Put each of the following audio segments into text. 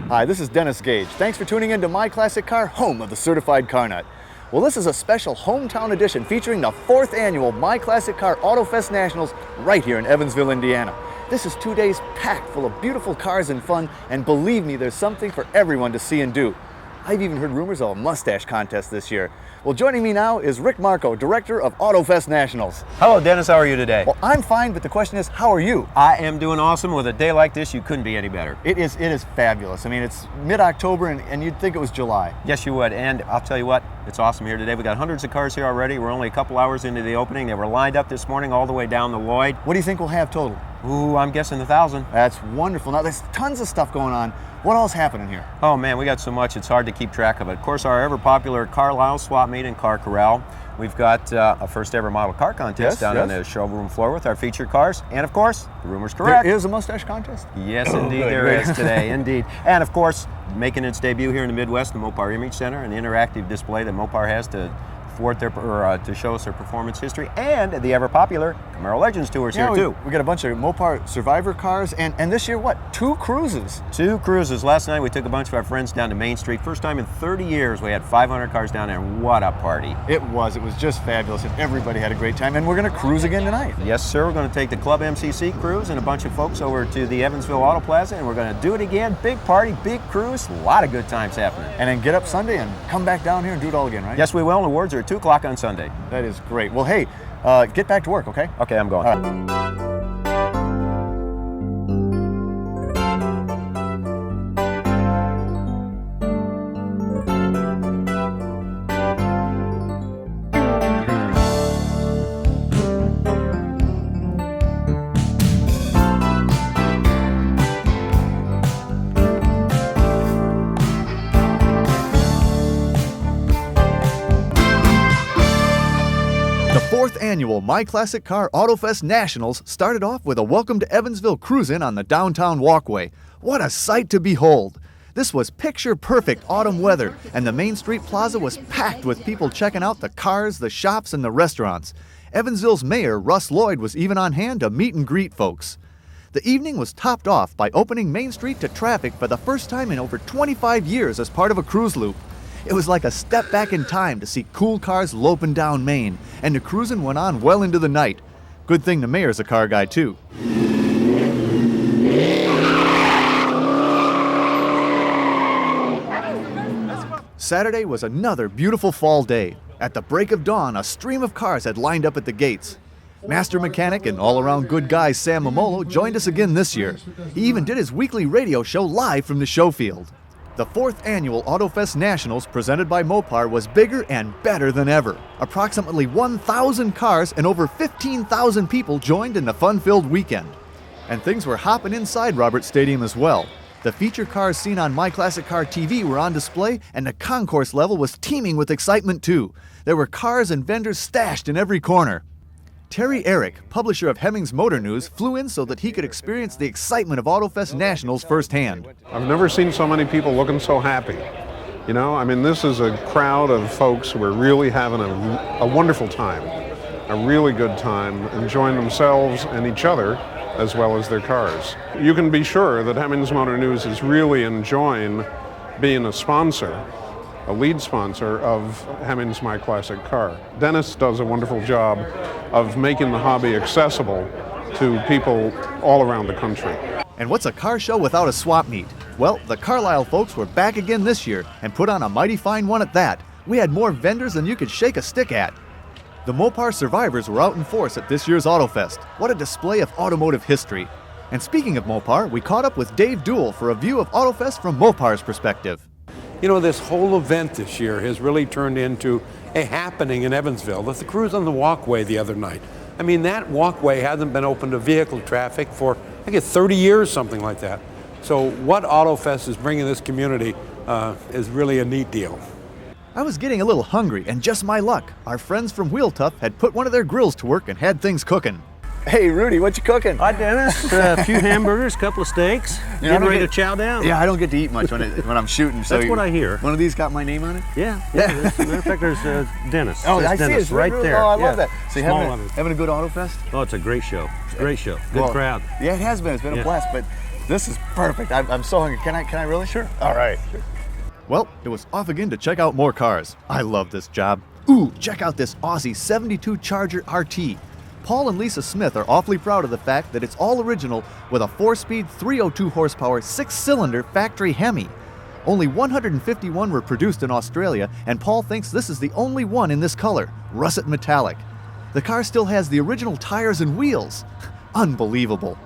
Hi, this is Dennis Gage. Thanks for tuning in to My Classic Car, home of the Certified Car Nut. Well, this is a special hometown edition featuring the 4th annual My Classic Car AutoFest Nationals right here in Evansville, Indiana. This is 2 days packed full of beautiful cars and fun, and believe me, there's something for everyone to see and do. I've even heard rumors of a mustache contest this year. Well, joining me now is Rick Marco, Director of AutoFest Nationals. Hello, Dennis. How are you today? Well, I'm fine, but the question is, how are you? I am doing awesome. With a day like this, you couldn't be any better. It is fabulous. I mean, it's mid-October, and you'd think it was July. Yes, you would. And I'll tell you what, it's awesome here today. We got hundreds of cars here already. We're only a couple hours into the opening. They were lined up this morning all the way down the Lloyd. What do you think we'll have total? Ooh, I'm guessing 1,000. That's wonderful. Now, there's tons of stuff going on. What ell's happening here? Oh man, we got so much, it's hard to keep track of it. Of course, our ever popular Carlisle Swap Meet and Car Corral. We've got a first ever model car contest down on the showroom floor with our featured cars. And of course, the rumor's correct. There is a mustache contest? Yes, indeed there is today, indeed. And of course, making its debut here in the Midwest, the Mopar Image Center, and the interactive display that Mopar has to to show us their performance history, and the ever popular Camaro Legends Tours here too. We got a bunch of Mopar Survivor cars, and this year, what, 2 cruises? 2 cruises. Last night we took a bunch of our friends down to Main Street. First time in 30 years we had 500 cars down there, and what a party. It was just fabulous, and everybody had a great time, and we're going to cruise again tonight. Yes, sir. We're going to take the Club MCC cruise and a bunch of folks over to the Evansville Auto Plaza, and we're going to do it again. Big party, big cruise, a lot of good times happening. And then get up Sunday and come back down here and do it all again, right? Yes, we will. Awards are at 2 o'clock on Sunday. That is great. Well, hey, get back to work, okay? Okay, I'm going. All right. The 4th annual My Classic Car AutoFest Nationals started off with a Welcome to Evansville cruise-in on the downtown walkway. What a sight to behold! This was picture-perfect autumn weather, and the Main Street Plaza was packed with people checking out the cars, the shops, and the restaurants. Evansville's mayor, Russ Lloyd, was even on hand to meet and greet folks. The evening was topped off by opening Main Street to traffic for the first time in over 25 years as part of a cruise loop. It was like a step back in time to see cool cars loping down Main, and the cruising went on well into the night. Good thing the mayor's a car guy, too. Saturday was another beautiful fall day. At the break of dawn, a stream of cars had lined up at the gates. Master mechanic and all-around good guy Sam Momolo joined us again this year. He even did his weekly radio show live from the show field. The 4th annual AutoFest Nationals presented by Mopar was bigger and better than ever. Approximately 1,000 cars and over 15,000 people joined in the fun-filled weekend. And things were hopping inside Roberts Stadium as well. The feature cars seen on My Classic Car TV were on display, and the concourse level was teeming with excitement too. There were cars and vendors stashed in every corner. Terry Eric, publisher of Hemmings Motor News, flew in so that he could experience the excitement of AutoFest Nationals firsthand. I've never seen so many people looking so happy. You know, I mean, this is a crowd of folks who are really having a wonderful time, a really good time, enjoying themselves and each other as well as their cars. You can be sure that Hemmings Motor News is really enjoying being a sponsor, a lead sponsor of Hemmings My Classic Car. Dennis does a wonderful job of making the hobby accessible to people all around the country. And what's a car show without a swap meet? Well, the Carlisle folks were back again this year and put on a mighty fine one at that. We had more vendors than you could shake a stick at. The Mopar survivors were out in force at this year's AutoFest. What a display of automotive history. And speaking of Mopar, we caught up with Dave Duell for a view of AutoFest from Mopar's perspective. You know, this whole event this year has really turned into a happening in Evansville. The cruise on the walkway the other night. I mean, that walkway hasn't been open to vehicle traffic for, I guess, 30 years, something like that. So what AutoFest is bringing this community is really a neat deal. I was getting a little hungry, and just my luck, our friends from Wheel Tough had put one of their grills to work and had things cooking. Hey, Rudy, what you cooking? Hi, Dennis. A few hamburgers, a couple of steaks. Getting ready to chow down. Yeah, I don't get to eat much when I'm shooting. So that's what I hear. One of these got my name on it? Yeah. As a matter of fact, there's Dennis. Oh, I Dennis, see. It's right there. Oh, I love that. So Small having a good AutoFest? Oh, it's a great show. It's a great show. Good crowd. Yeah, it has been. It's been a blast. But This is perfect. I'm so hungry. Can I really? Sure. All right. Well, it was off again to check out more cars. I love this job. Ooh, check out this Aussie 72 Charger RT. Paul and Lisa Smith are awfully proud of the fact that it's all original with a 4-speed 302 horsepower 6-cylinder factory Hemi. Only 151 were produced in Australia, and Paul thinks this is the only one in this color, russet metallic. The car still has the original tires and wheels. Unbelievable.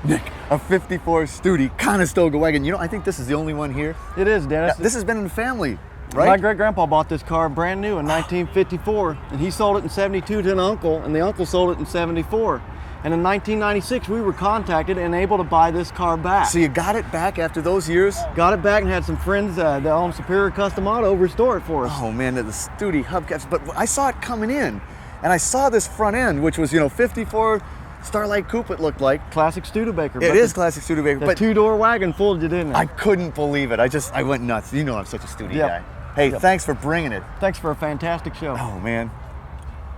Nick, a 54 Studi Conestoga wagon. You know, I think this is the only one here. It is, Dennis. This has been in the family, right? My great-grandpa bought this car brand new in 1954, and he sold it in 72 to an uncle, and the uncle sold it in 74. And in 1996, we were contacted and able to buy this car back. So you got it back after those years? Got it back and had some friends that own Superior Custom Auto restore it for us. Oh man, the Studi hubcaps. But I saw it coming in, and I saw this front end, which was, 54 Starlight Coupe it looked like. Classic Studebaker. It is classic Studebaker. The But two-door wagon fooled you, didn't it? I couldn't believe it. I went nuts. You know I'm such a Studi Yep. guy. Hey, Yep. thanks for bringing it. Thanks for a fantastic show. Oh man,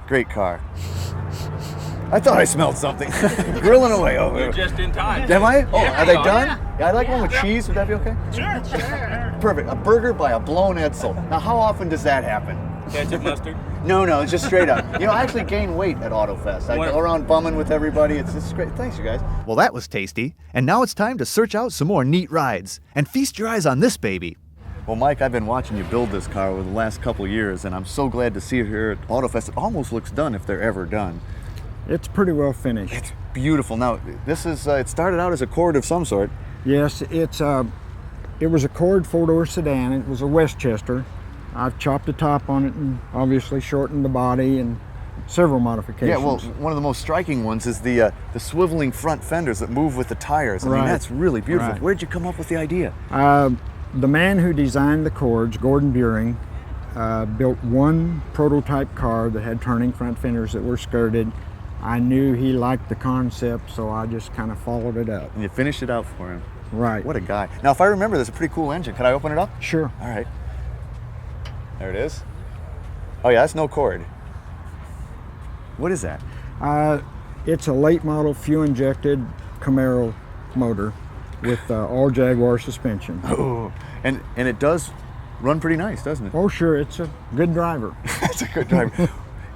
great car. I thought I smelled something. Grilling away over there. Just in time. Am I? Oh, Yeah, are they you are. done? Yeah, I like one with cheese. Would that be okay? Sure. Perfect. A burger by a blown Edsel. Now, how often does that happen? Ketchup, mustard. No, it's just straight up. I actually gain weight at AutoFest. I go around bumming with everybody. It's just great. Thanks, you guys. Well, that was tasty. And now it's time to search out some more neat rides. And feast your eyes on this baby. Well, Mike, I've been watching you build this car over the last couple of years, and I'm so glad to see it here at AutoFest. It almost looks done if they're ever done. It's pretty well finished. It's beautiful. Now, this is, it started out as a Accord of some sort. Yes, it was a Accord 4-door sedan. It was a Westchester. I've chopped the top on it and obviously shortened the body and several modifications. Yeah, well, one of the most striking ones is the swiveling front fenders that move with the tires. I mean, Right. that's really beautiful. Right. Where'd you come up with the idea? The man who designed the Accords, Gordon Buring, built one prototype car that had turning front fenders that were skirted. I knew he liked the concept, so I just kind of followed it up. And you finished it out for him. Right. What a guy. Now, if I remember, there's a pretty cool engine. Could I open it up? Sure. All right. There it is. Oh, yeah, that's no cord. What is that? It's a late model fuel-injected Camaro motor with all Jaguar suspension. Oh, and it does run pretty nice, doesn't it? Oh, sure, it's a good driver. That's a good driver.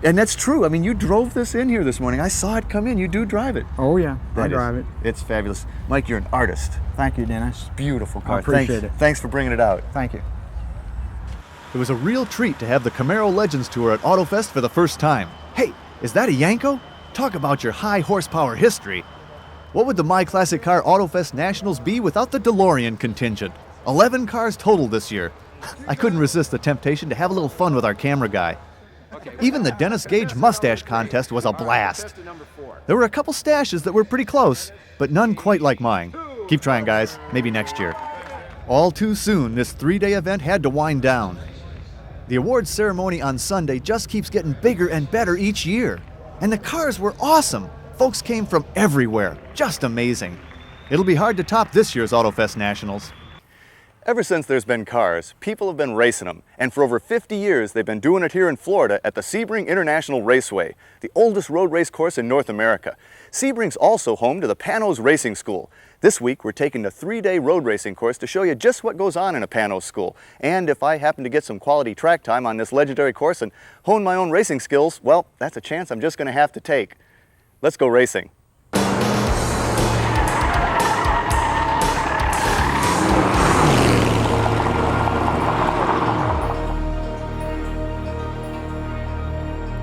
And that's true. I mean, you drove this in here this morning. I saw it come in. You do drive it. Oh, yeah, I That is- drive it. It's fabulous. Mike, you're an artist. Thank you, Dennis. Beautiful car. I appreciate thanks, it. Thanks for bringing it out. Thank you. It was a real treat to have the Camaro Legends Tour at AutoFest for the first time. Hey, is that a Yanko? Talk about your high horsepower history. What would the My Classic Car AutoFest Nationals be without the DeLorean contingent? 11 cars total this year. I couldn't resist the temptation to have a little fun with our camera guy. Even the Dennis Gage mustache contest was a blast. There were a couple stashes that were pretty close, but none quite like mine. Keep trying, guys. Maybe next year. All too soon, this 3-day event had to wind down. The awards ceremony on Sunday just keeps getting bigger and better each year. And the cars were awesome. Folks came from everywhere. Just amazing. It'll be hard to top this year's AutoFest Nationals. Ever since there's been cars, people have been racing them. And for over 50 years, they've been doing it here in Florida at the Sebring International Raceway, the oldest road race course in North America. Sebring's also home to the Panoz Racing School. This week, we're taking the 3-day road racing course to show you just what goes on in a Panoz school. And if I happen to get some quality track time on this legendary course and hone my own racing skills, well, that's a chance I'm just going to have to take. Let's go racing.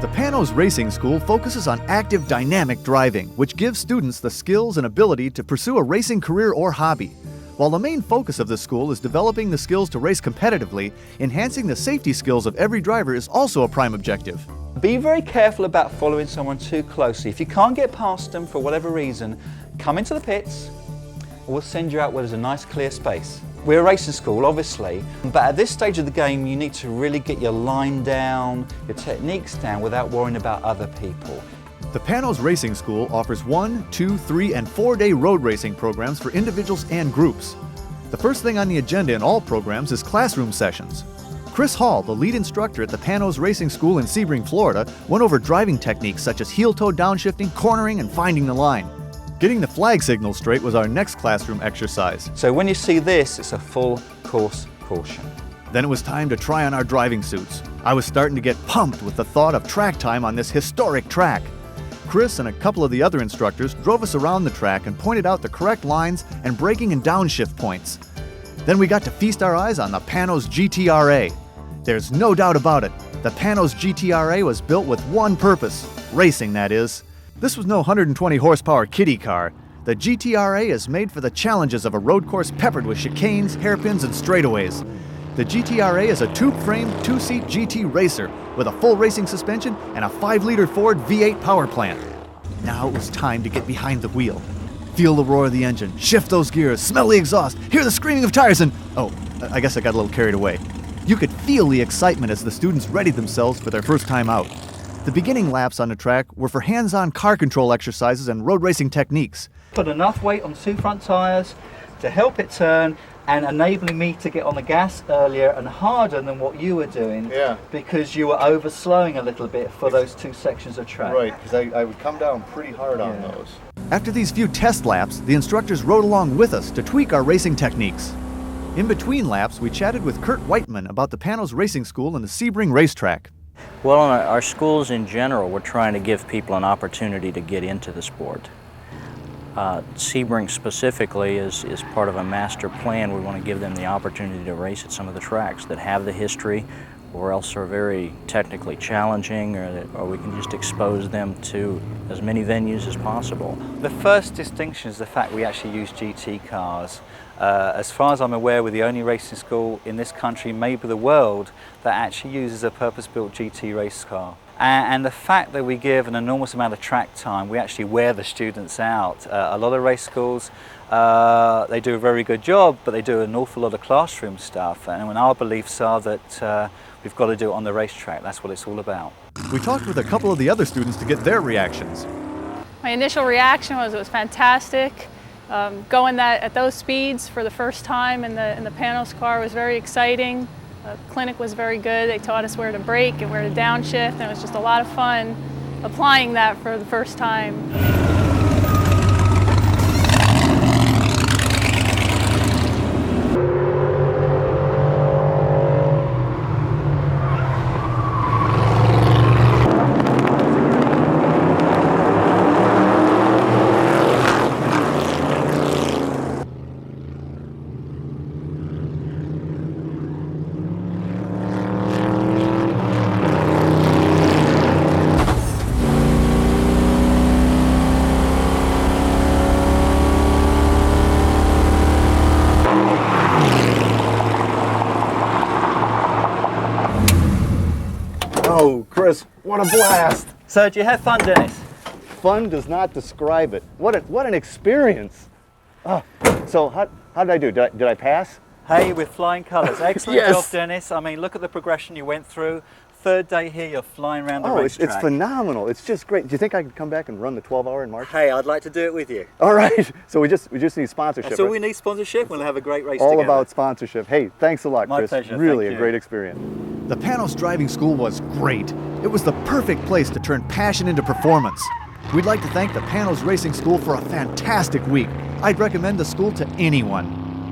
The Panoz Racing School focuses on active, dynamic driving, which gives students the skills and ability to pursue a racing career or hobby. While the main focus of the school is developing the skills to race competitively, enhancing the safety skills of every driver is also a prime objective. Be very careful about following someone too closely. If you can't get past them for whatever reason, come into the pits, or we'll send you out where there's a nice clear space. We're a racing school, obviously, but at this stage of the game, you need to really get your line down, your techniques down without worrying about other people. The Panoz Racing School offers 1, 2, 3, and 4-day road racing programs for individuals and groups. The first thing on the agenda in all programs is classroom sessions. Chris Hall, the lead instructor at the Panoz Racing School in Sebring, Florida, went over driving techniques such as heel-toe downshifting, cornering, and finding the line. Getting the flag signal straight was our next classroom exercise. So when you see this, it's a full course caution. Then it was time to try on our driving suits. I was starting to get pumped with the thought of track time on this historic track. Chris and a couple of the other instructors drove us around the track and pointed out the correct lines and braking and downshift points. Then we got to feast our eyes on the Panoz GTRA. There's no doubt about it. The Panoz GTRA was built with one purpose, racing that is. This was no 120 horsepower kiddie car. The GTRA is made for the challenges of a road course peppered with chicanes, hairpins, and straightaways. The GTRA is a tube-framed, two-seat GT racer with a full racing suspension and a 5-liter Ford V8 power plant. Now it was time to get behind the wheel. Feel the roar of the engine, shift those gears, smell the exhaust, hear the screaming of tires, and oh, I guess I got a little carried away. You could feel the excitement as the students readied themselves for their first time out. The beginning laps on the track were for hands-on car control exercises and road racing techniques. Put enough weight on 2 front tyres to help it turn and enabling me to get on the gas earlier and harder than what you were doing. Yeah. Because you were overslowing a little bit for those 2 sections of track. Right, because I would come down pretty hard on those. After these few test laps, the instructors rode along with us to tweak our racing techniques. In between laps, we chatted with Kurt Whiteman about the Panoz Racing School and the Sebring racetrack. Well, in our schools in general, we're trying to give people an opportunity to get into the sport. Sebring specifically is part of a master plan. We want to give them the opportunity to race at some of the tracks that have the history or else are very technically challenging, or we can just expose them to as many venues as possible. The first distinction is the fact we actually use GT cars. As far as I'm aware, we're the only racing school in this country, maybe the world, that actually uses a purpose-built GT race car. And the fact that we give an enormous amount of track time, we actually wear the students out. A lot of race schools, they do a very good job, but they do an awful lot of classroom stuff. And when our beliefs are that we've got to do it on the racetrack, that's what it's all about. We talked with a couple of the other students to get their reactions. My initial reaction was it was fantastic. Going at those speeds for the first time in the Panoz car was very exciting. The clinic was very good. They taught us where to brake and where to downshift, and it was just a lot of fun applying that for the first time. Oh, Chris, what a blast. So did you have fun, Dennis? Fun does not describe it. What an experience. So how did I do? Did I pass? Hey, with flying colours. Excellent Yes. job, Dennis. I mean, look at the progression you went through. 3rd day here, you're flying around the racetrack. It's phenomenal. It's just great. Do you think I could come back and run the 12-hour in March? Hey, I'd like to do it with you. All right. So we just need sponsorship. So right? we need sponsorship. We'll have a great race All together. about sponsorship. Hey, thanks a lot, My Chris. pleasure. Really Thank a you. great experience. The Panoz Driving School was great. It was the perfect place to turn passion into performance. We'd like to thank the Panoz Racing School for a fantastic week. I'd recommend the school to anyone.